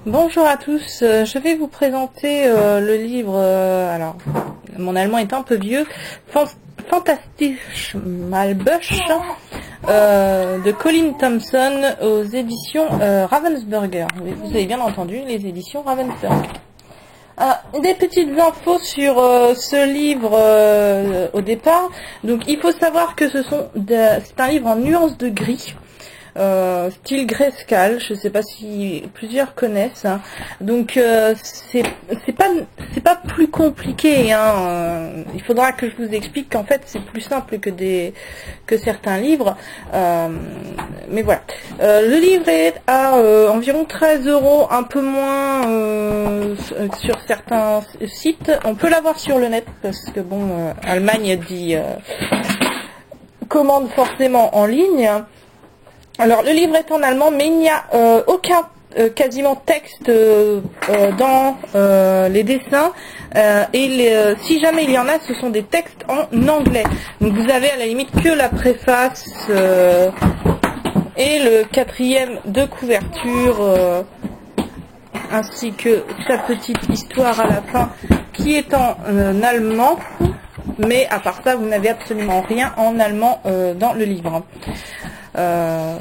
Bonjour à tous, je vais vous présenter le livre, alors mon allemand est un peu vieux, Fantastische Malbusch de Colin Thompson aux éditions Ravensburger. Oui, vous avez bien entendu, les éditions Ravensburger. Des petites infos sur ce livre au départ. Donc il faut savoir que c'est un livre en nuances de gris. Style Grayscale, je sais pas si plusieurs connaissent, hein. Donc c'est pas plus compliqué, hein. Il faudra que je vous explique qu'en fait c'est plus simple que certains livres, mais voilà. Le livre est à environ 13 €, un peu moins sur certains sites. On peut l'avoir sur le net parce que bon, Allemagne dit commande forcément en ligne. Alors le livre est en allemand, mais il n'y a aucun quasiment texte dans les dessins, et si jamais il y en a, ce sont des textes en anglais. Donc vous avez à la limite que la préface et le 4e de couverture, ainsi que sa petite histoire à la fin qui est en allemand. Mais à part ça, vous n'avez absolument rien en allemand dans le livre.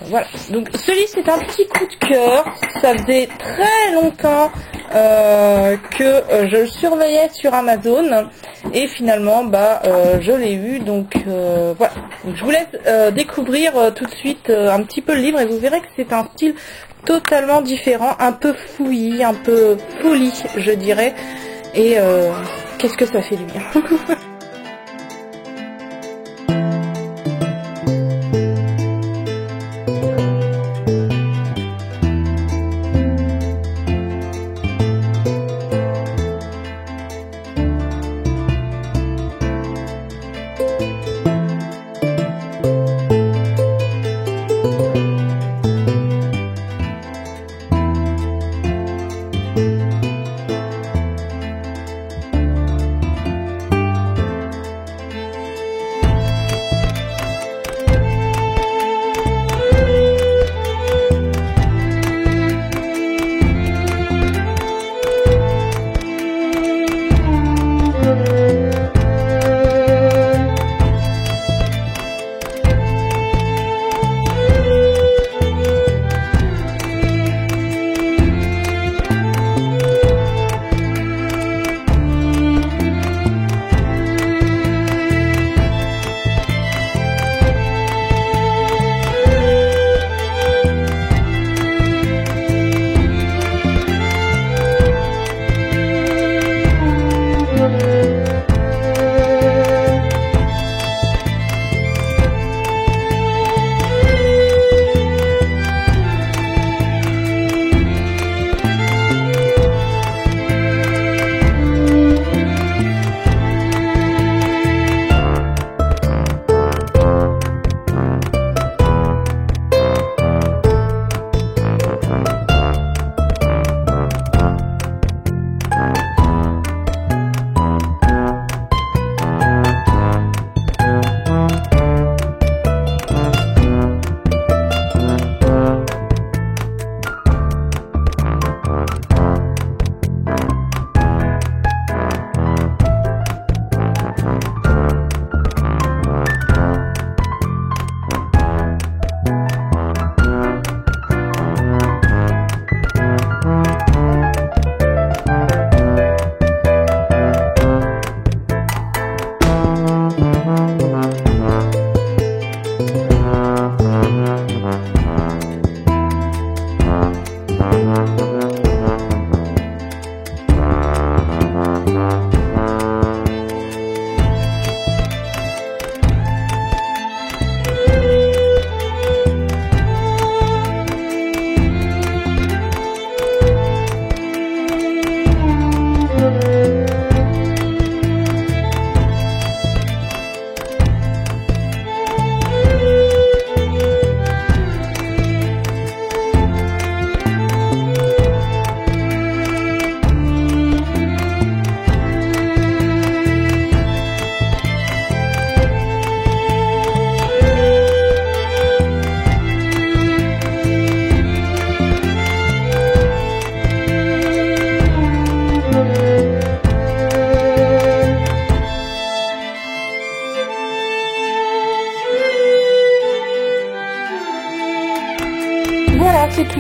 Voilà, donc ce livre c'est un petit coup de cœur. Ça faisait très longtemps que je le surveillais sur Amazon et finalement je l'ai eu, donc voilà. Donc, je vous laisse découvrir tout de suite un petit peu le livre et vous verrez que c'est un style totalement différent, un peu fouillis, un peu folie je dirais, et qu'est-ce que ça fait du bien.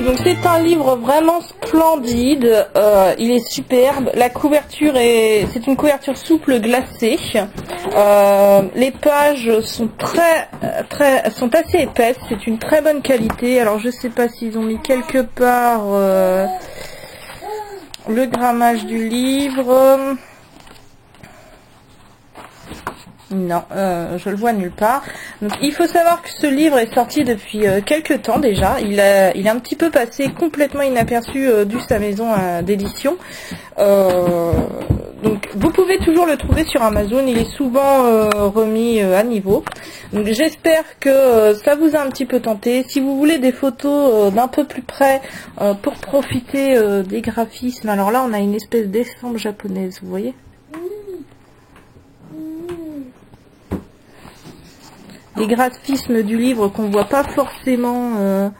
Donc c'est un livre vraiment splendide, il est superbe, la couverture c'est une couverture souple glacée, les pages sont sont assez épaisses, c'est une très bonne qualité. Alors je sais pas s'ils ont mis quelque part le grammage du livre. Non, je le vois nulle part. Donc, il faut savoir que ce livre est sorti depuis quelques temps déjà. Il est un petit peu passé complètement inaperçu dû sa maison d'édition. Donc vous pouvez toujours le trouver sur Amazon. Il est souvent remis à niveau. Donc j'espère que ça vous a un petit peu tenté. Si vous voulez des photos d'un peu plus près pour profiter des graphismes. Alors là on a une espèce d'estampe japonaise, vous voyez ? Les graphismes du livre qu'on voit pas forcément,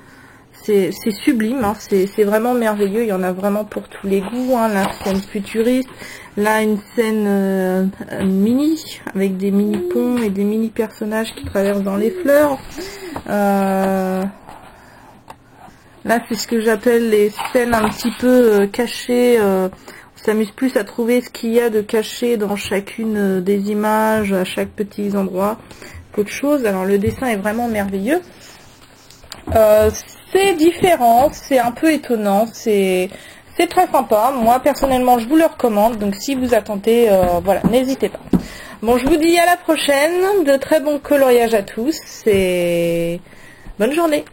c'est sublime, hein, c'est vraiment merveilleux, il y en a vraiment pour tous les goûts, hein, la scène futuriste, là une scène mini, avec des mini ponts et des mini personnages qui traversent dans les fleurs. Là c'est ce que j'appelle les scènes un petit peu cachées, on s'amuse plus à trouver ce qu'il y a de caché dans chacune des images, à chaque petit endroit. Autre chose. Alors le dessin est vraiment merveilleux, c'est différent, c'est un peu étonnant, c'est très sympa. Moi personnellement je vous le recommande, donc si vous attendez, voilà, n'hésitez pas. Bon, je vous dis à la prochaine, de très bons coloriages à tous et bonne journée.